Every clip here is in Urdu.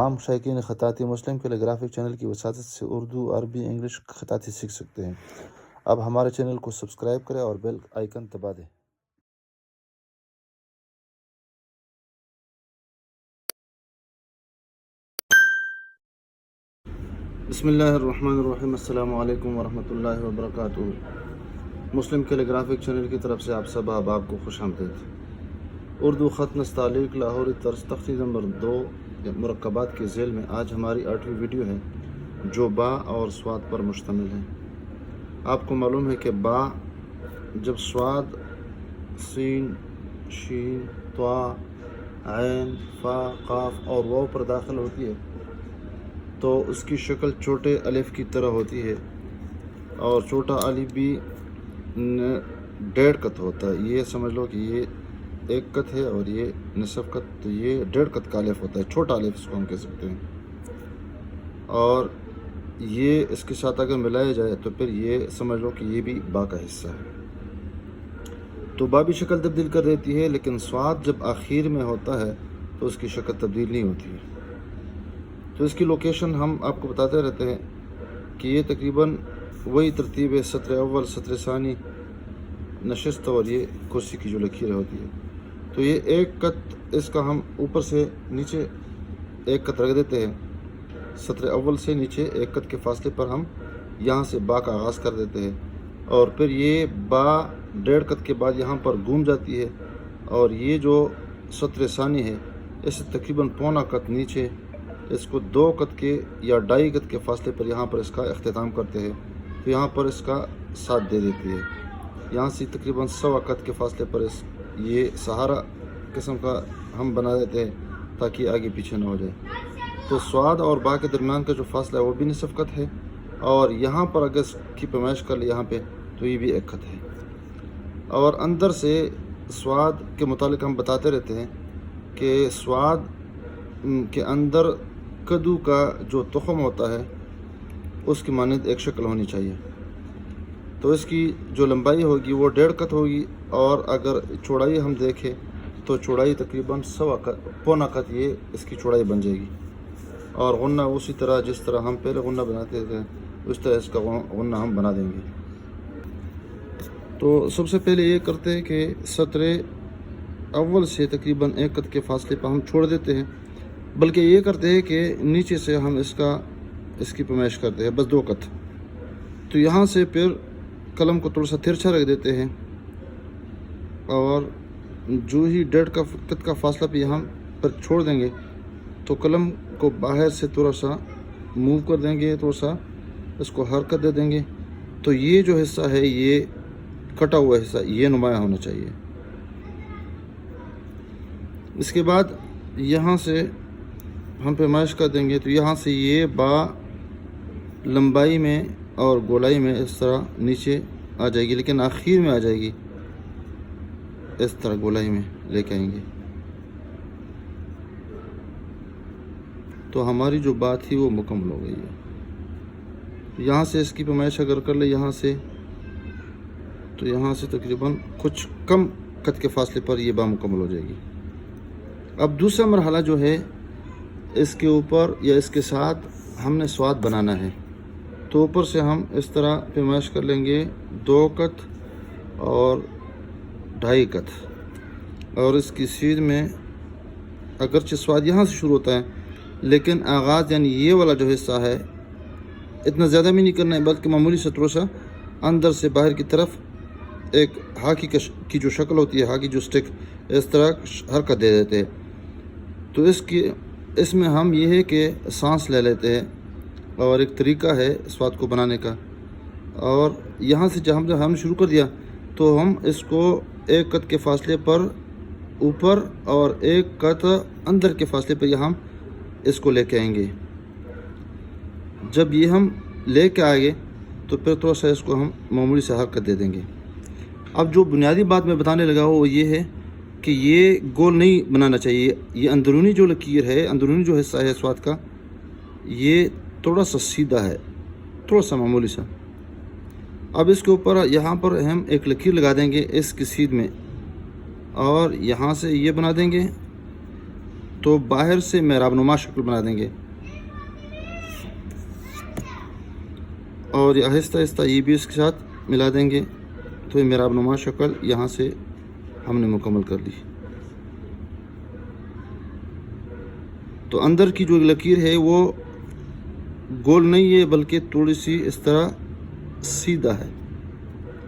تمام شائقین خطاطی مسلم کیلی گرافک چینل کی وساطت سے اردو، عربی، انگلش خطاطی سیکھ سکتے ہیں۔ اب ہمارے چینل کو سبسکرائب کریں اور بیل آئیکن دبا دیں۔ بسم اللہ الرحمن الرحیم۔ السلام علیکم ورحمۃ اللہ وبرکاتہ۔ مسلم کیلی گرافک چینل کی طرف سے آپ سب احباب کو خوش آمدید۔ اردو خط نستعلیق لاہوری طرز تختی نمبر 2 مرکبات کے ذیل میں آج ہماری 8ویں ویڈیو ہے جو با اور سواد پر مشتمل ہے۔ آپ کو معلوم ہے کہ با جب سواد، سین، شین، طا، عین، فا، قاف اور واو پر داخل ہوتی ہے تو اس کی شکل چھوٹے الف کی طرح ہوتی ہے، اور چھوٹا الف بھی 1.5 قط ہوتا ہے۔ یہ سمجھ لو کہ یہ 1 قط ہے اور یہ نصف قط، تو یہ 1.5 قط کا الف ہوتا ہے، چھوٹا الف اس کو ہم کہہ سکتے ہیں۔ اور یہ اس کے ساتھ اگر ملایا جائے تو پھر یہ سمجھ لو کہ یہ بھی با کا حصہ ہے۔ تو با بھی شکل تبدیل کر دیتی ہے، لیکن سواد جب آخر میں ہوتا ہے تو اس کی شکل تبدیل نہیں ہوتی ہے۔ تو اس کی لوکیشن ہم آپ کو بتاتے رہتے ہیں کہ یہ تقریباً وہی ترتیب ہے، سطر اول، سطر ثانی، نشست اور یہ کرسی کی جو لکیر ہوتی ہے۔ تو یہ 1 قط اس کا ہم اوپر سے نیچے 1 قط رکھ دیتے ہیں، سطر اول سے نیچے 1 قط کے فاصلے پر ہم یہاں سے با کا آغاز کر دیتے ہیں، اور پھر یہ با 1.5 قط کے بعد یہاں پر گھوم جاتی ہے، اور یہ جو سطر ثانی ہے اس سے تقریباً 1.25 قط نیچے اس کو 2 قط کے یا 2.5 قط کے فاصلے پر یہاں پر اس کا اختتام کرتے ہیں، تو یہاں پر اس کا ساتھ دے دیتی ہے۔ یہاں سے تقریباً 1.25 قط کے فاصلے پر یہ سہارا قسم کا ہم بنا دیتے ہیں تاکہ آگے پیچھے نہ ہو جائے۔ تو سواد اور با کے درمیان کا جو فاصلہ ہے وہ بھی نصف قط ہے، اور یہاں پر اگر اس کی پیمائش کر لیں یہاں پہ تو یہ بھی 1 قط ہے۔ اور اندر سے سواد کے متعلق ہم بتاتے رہتے ہیں کہ سواد کے اندر کدو کا جو تخم ہوتا ہے اس کی مانند ایک شکل ہونی چاہیے۔ تو اس کی جو لمبائی ہوگی وہ 1.5 قط ہوگی، اور اگر چوڑائی ہم دیکھیں تو چوڑائی تقریباً 1.25 قط یہ اس کی چوڑائی بن جائے گی۔ اور غنہ اسی طرح جس طرح ہم پہلے غنہ بناتے تھے اس طرح اس کا غنہ ہم بنا دیں گے۔ تو سب سے پہلے یہ کرتے ہیں کہ سطر اول سے تقریباً 1 قط کے فاصلے پر ہم چھوڑ دیتے ہیں، بلکہ یہ کرتے ہیں کہ نیچے سے ہم اس کی پیمائش کرتے ہیں بس 2 قط۔ تو یہاں سے پھر قلم کو تھوڑا سا ترچھا رکھ دیتے ہیں، اور جو ہی 1.5 قط کا فاصلہ بھی ہم پر چھوڑ دیں گے تو قلم کو باہر سے تھوڑا سا موو کر دیں گے، تھوڑا سا اس کو حرکت دے دیں گے، تو یہ جو حصہ ہے یہ کٹا ہوا حصہ یہ نمایاں ہونا چاہیے۔ اس کے بعد یہاں سے ہم پیمائش کر دیں گے، تو یہاں سے یہ با لمبائی میں اور گولائی میں اس طرح نیچے آ جائے گی، لیکن آخر میں آ جائے گی، اس طرح گولائی میں لے کے آئیں گے۔ تو ہماری جو بات تھی وہ مکمل ہو گئی ہے۔ یہاں سے اس کی پیمائش اگر کر لے یہاں سے، تو یہاں سے تقریباً کچھ کم قط کے فاصلے پر یہ با مکمل ہو جائے گی۔ اب دوسرا مرحلہ جو ہے، اس کے اوپر یا اس کے ساتھ ہم نے سواد بنانا ہے، تو اوپر سے ہم اس طرح پیمائش کر لیں گے 2 قط اور 2.5 قط، اور اس کی سیدھ میں اگرچہ سواد یہاں سے شروع ہوتا ہے لیکن آغاز یعنی یہ والا جو حصہ ہے اتنا زیادہ بھی نہیں کرنا ہے، بلکہ معمولی سے تھوڑا سا اندر سے باہر کی طرف ایک ہاکی کی جو شکل ہوتی ہے، ہاکی جو سٹک، اس طرح حرکت دے دیتے ہیں۔ تو اس میں ہم یہ ہے کہ سانس لے لیتے ہیں، اور ایک طریقہ ہے سواد کو بنانے کا۔ اور یہاں سے جب ہم نے شروع کر دیا تو ہم اس کو 1 قط کے فاصلے پر اوپر اور 1 قط اندر کے فاصلے پر یہاں ہم اس کو لے کے آئیں گے۔ جب یہ ہم لے کے آئیں گے تو پھر تھوڑا سا اس کو ہم معمولی سے حرکت دے دیں گے۔ اب جو بنیادی بات میں بتانے لگا وہ یہ ہے کہ یہ گول نہیں بنانا چاہیے، یہ اندرونی جو لکیر ہے، اندرونی جو حصہ ہے سواد کا، یہ تھوڑا سا سیدھا ہے، تھوڑا سا معمولی سا۔ اب اس کے اوپر یہاں پر ہم ایک لکیر لگا دیں گے اس کی سیدھ میں، اور یہاں سے یہ بنا دیں گے تو باہر سے محراب نما شکل بنا دیں گے، اور آہستہ آہستہ یہ بھی اس کے ساتھ ملا دیں گے، تو یہ محراب نما شکل یہاں سے ہم نے مکمل کر لی۔ تو اندر کی جو لکیر ہے وہ گول نہیں ہے بلکہ تھوڑی سی اس طرح سیدھا ہے،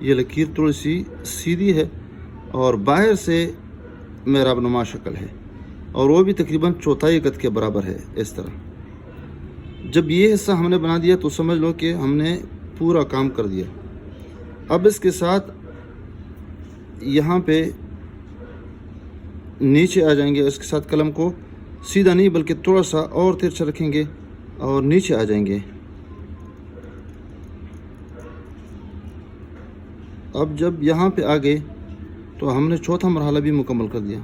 یہ لکیر تھوڑی سی سیدھی ہے اور باہر سے محراب نما شکل ہے، اور وہ بھی تقریباً چوتھائی قد کے برابر ہے۔ اس طرح جب یہ حصہ ہم نے بنا دیا تو سمجھ لو کہ ہم نے پورا کام کر دیا۔ اب اس کے ساتھ یہاں پہ نیچے آ جائیں گے، اس کے ساتھ قلم کو سیدھا نہیں بلکہ تھوڑا سا اور ترچھا رکھیں گے اور نیچے آ جائیں گے۔ اب جب یہاں پہ آ گئے تو ہم نے چوتھا مرحلہ بھی مکمل کر دیا،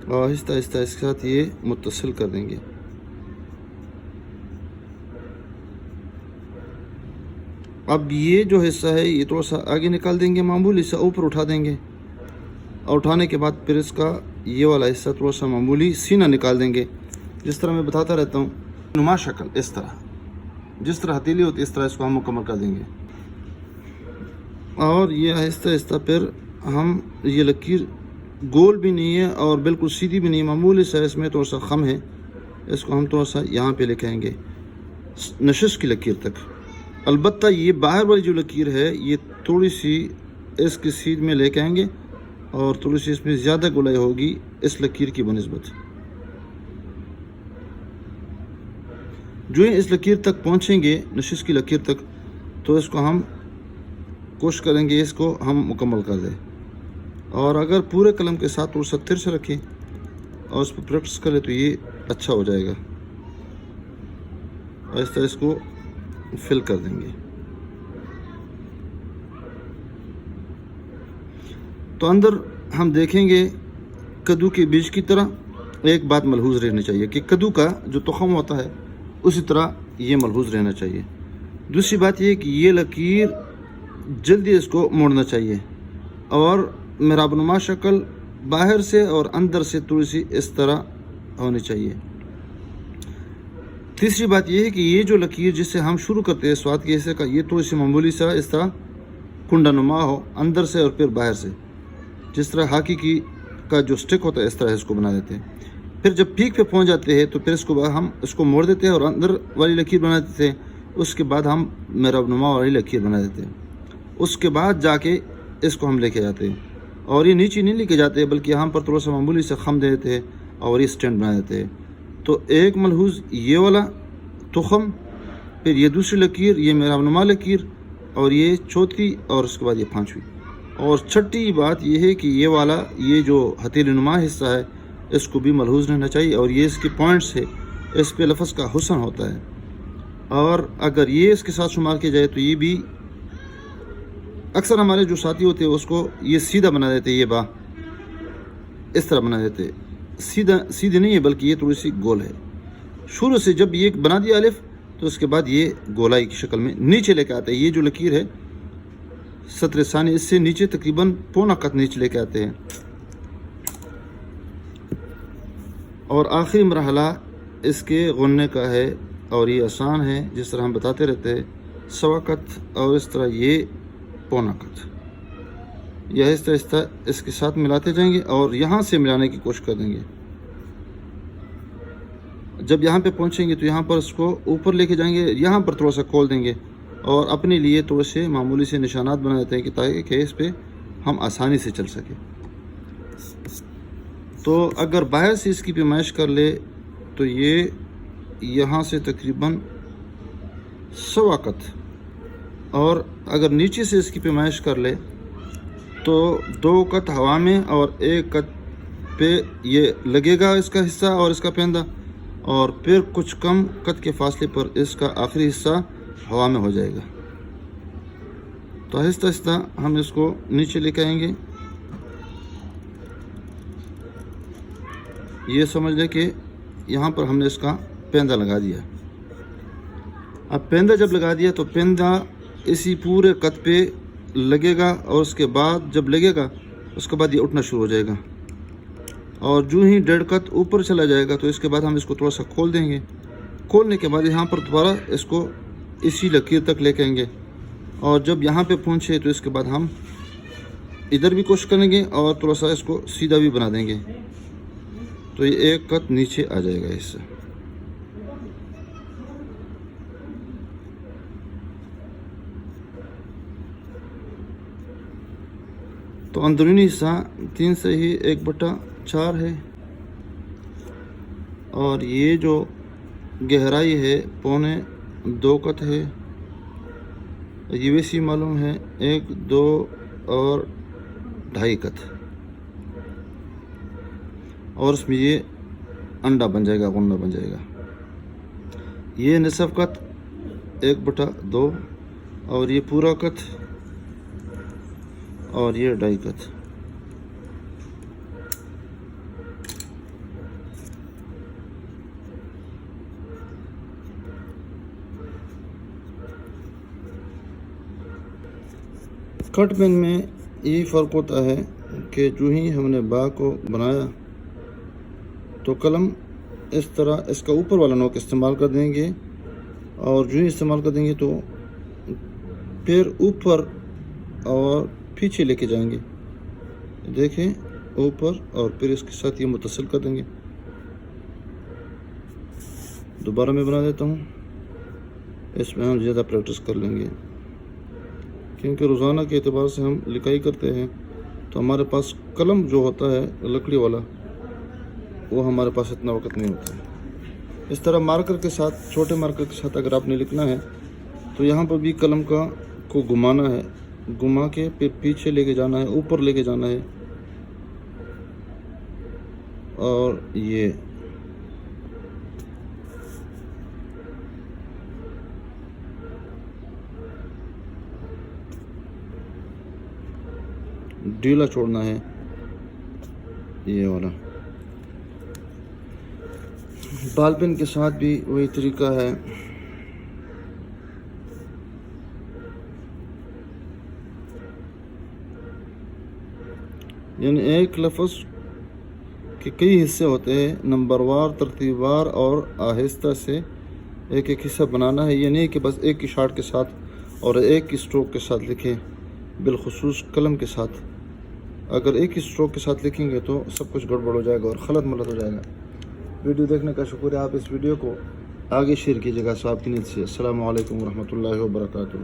اور آہستہ آہستہ اس کے ساتھ یہ متصل کر دیں گے۔ اب یہ جو حصہ ہے یہ تھوڑا سا آگے نکال دیں گے، معمولی سا اوپر اٹھا دیں گے، اور اٹھانے کے بعد پھر اس کا یہ والا حصہ تھوڑا سا معمولی سینہ نکال دیں گے، جس طرح میں بتاتا رہتا ہوں نما شکل، اس طرح جس طرح ہتھیلی ہوتی ہے اس طرح اس کو ہم مکمل کر دیں گے۔ اور یہ آہستہ آہستہ پھر ہم یہ لکیر گول بھی نہیں ہے اور بالکل سیدھی بھی نہیں، معمولی سا اس میں تھوڑا سا خم ہے، اس کو ہم تھوڑا سا یہاں پہ لے کے آئیں گے نشست کی لکیر تک۔ البتہ یہ باہر والی جو لکیر ہے یہ تھوڑی سی اس کی سیدھ میں لے کے آئیں گے، اور تھوڑی سی اس میں زیادہ گولائی ہوگی اس لکیر کی بنسبت۔ جو ہی اس لکیر تک پہنچیں گے، نشست کی لکیر تک، تو اس کو ہم کوشش کریں گے اس کو ہم مکمل کر دیں، اور اگر پورے قلم کے ساتھ تھوڑا سا ترچھا رکھیں اور اس پہ پریکٹس کریں تو یہ اچھا ہو جائے گا۔ آہستہ اس کو فل کر دیں گے۔ تو اندر ہم دیکھیں گے کدو کے بیج کی طرح ایک بات ملحوظ رہنی چاہیے کہ کدو کا جو تخم ہوتا ہے اسی طرح یہ ملحوظ رہنا چاہیے۔ دوسری بات یہ کہ یہ لکیر جلدی اس کو موڑنا چاہیے، اور محراب نما شکل باہر سے اور اندر سے تھوڑی سی اس طرح ہونی چاہیے۔ تیسری بات یہ ہے کہ یہ جو لکیر جس سے ہم شروع کرتے ہیں سواد کے حصے کا، یہ تھوڑی سی معمولی سا اس طرح کنڈا نما ہو اندر سے اور پھر باہر سے، جس طرح ہاکی کی کا جو سٹک ہوتا ہے اس طرح اس کو بنا دیتے ہیں۔ پھر جب پیک پہ پہنچ جاتے ہیں تو پھر ہم اس کو موڑ دیتے ہیں اور اندر والی لکیر بنا دیتے ہیں، اس کے بعد ہم محراب نما والی لکیر بنا دیتے ہیں، اس کے بعد جا کے اس کو ہم لے کے جاتے ہیں، اور یہ نیچے نہیں لے کے جاتے بلکہ یہاں پر تھوڑا سا معمولی سے خم دے دیتے ہیں اور یہ سٹینڈ بنا دیتے ہیں۔ تو ایک ملحوظ یہ والا تخم، پھر یہ دوسری لکیر، یہ محراب نما لکیر، اور یہ چوتھی، اور اس کے بعد یہ پانچویں۔ اور چھٹی بات یہ ہے کہ یہ والا یہ جو ہتھیلی نما حصہ ہے اس کو بھی ملحوظ رہنا چاہیے، اور یہ اس کے پوائنٹس ہے، اس پہ لفظ کا حسن ہوتا ہے، اور اگر یہ اس کے ساتھ شمار کیا جائے تو یہ بھی اکثر ہمارے جو ساتھی ہوتے ہیں اس کو یہ سیدھا بنا دیتے، یہ با اس طرح بنا دیتے، سیدھی نہیں ہے بلکہ یہ تھوڑی سی گول ہے۔ شروع سے جب یہ بنا دیا الف تو اس کے بعد یہ گولائی کی شکل میں نیچے لے کے آتے ہیں۔ یہ جو لکیر ہے سطر ثانی، اس سے نیچے تقریباً پونا قط نیچے لے کے آتے ہیں، اور آخری مرحلہ اس کے غننے کا ہے، اور یہ آسان ہے جس طرح ہم بتاتے رہتے ہیں، سوا قط اور اس طرح یہ پونا قط۔ یہ آہستہ آہستہ اس کے ساتھ ملاتے جائیں گے اور یہاں سے ملانے کی کوشش کر دیں گے۔ جب یہاں پہ پہنچیں گے تو یہاں پر اس کو اوپر لے کے جائیں گے، یہاں پر تھوڑا سا کھول دیں گے اور اپنے لیے تھوڑے سے معمولی سے نشانات بنا دیتے ہیں کہ تاکہ اس پہ ہم آسانی سے چل سکیں۔ تو اگر باہر سے اس کی پیمائش کر لے تو یہ یہاں سے تقریباً سوا قط، اور اگر نیچے سے اس کی پیمائش کر لے تو 2 قط ہوا میں اور 1 قط پہ یہ لگے گا اس کا حصہ اور اس کا پیندہ، اور پھر کچھ کم قط کے فاصلے پر اس کا آخری حصہ ہوا میں ہو جائے گا۔ تو آہستہ آہستہ ہم اس کو نیچے لے کے آئیں گے۔ یہ سمجھ لیں کہ یہاں پر ہم نے اس کا پیندہ لگا دیا۔ اب پیندہ جب لگا دیا تو پیندہ اسی پورے قط پہ لگے گا، اور اس کے بعد جب لگے گا اس کے بعد یہ اٹھنا شروع ہو جائے گا۔ اور جو ہی 1.5 خط اوپر چلا جائے گا تو اس کے بعد ہم اس کو تھوڑا سا کھول دیں گے. کھولنے کے بعد یہاں پر دوبارہ اس کو اسی لکیر تک لے کے آئیں گے, اور جب یہاں پہ پہنچے تو اس کے بعد ہم ادھر بھی کوشش کریں گے اور تھوڑا سا اس کو سیدھا بھی بنا دیں گے, تو یہ 1 خط نیچے آ جائے گا اس سے. تو اندرونی حصہ 3 سے ہی 1/4 ہے, اور یہ جو گہرائی ہے 1.25 خط ہے. یہ ویسی معلوم ہے 1, 2 اور 2.5 خط, اور اس میں یہ انڈا بن جائے گا, غنہ بن جائے گا. یہ نصف خط 1/2 اور یہ پورا خط اور یہ 2.5 خط. کٹ پین میں یہ فرق ہوتا ہے کہ جو ہی ہم نے با کو بنایا تو قلم اس طرح اس کا اوپر والا نوک استعمال کر دیں گے, اور جو ہی استعمال کر دیں گے تو پھر اوپر اور پیچھے لے کے جائیں گے. دیکھیں اوپر اور پھر اس کے ساتھ یہ متصل کر دیں گے. دوبارہ میں بنا دیتا ہوں, اس میں ہم زیادہ پریکٹس کر لیں گے, کیونکہ روزانہ کے اعتبار سے ہم لکھائی کرتے ہیں تو ہمارے پاس قلم جو ہوتا ہے لکڑی والا وہ ہمارے پاس اتنا وقت نہیں ہوتا ہے. اس طرح مارکر کے ساتھ, چھوٹے مارکر کے ساتھ اگر آپ نے لکھنا ہے تو یہاں پر بھی قلم کو گھمانا ہے, گھما کے پھر پیچھے لے کے جانا ہے, اوپر لے کے جانا ہے, اور یہ ڈھیلا چھوڑنا ہے. یہ والا بال پین کے ساتھ بھی وہی طریقہ ہے. یعنی ایک لفظ کے کئی حصے ہوتے ہیں, نمبر وار, ترتیب وار اور آہستہ سے ایک ایک حصہ بنانا ہے. یہ نہیں کہ بس ایک ہی شاٹ کے ساتھ اور ایک ہی اسٹروک کے ساتھ لکھیں, بالخصوص قلم کے ساتھ. اگر ایک ہی اسٹروک کے ساتھ لکھیں گے تو سب کچھ گڑبڑ ہو جائے گا اور خلط ملط ہو جائے گا. ویڈیو دیکھنے کا شکریہ. آپ اس ویڈیو کو آگے شیئر کیجیے گا صاحب کی نیت سے. السلام علیکم ورحمۃ اللہ وبرکاتہ.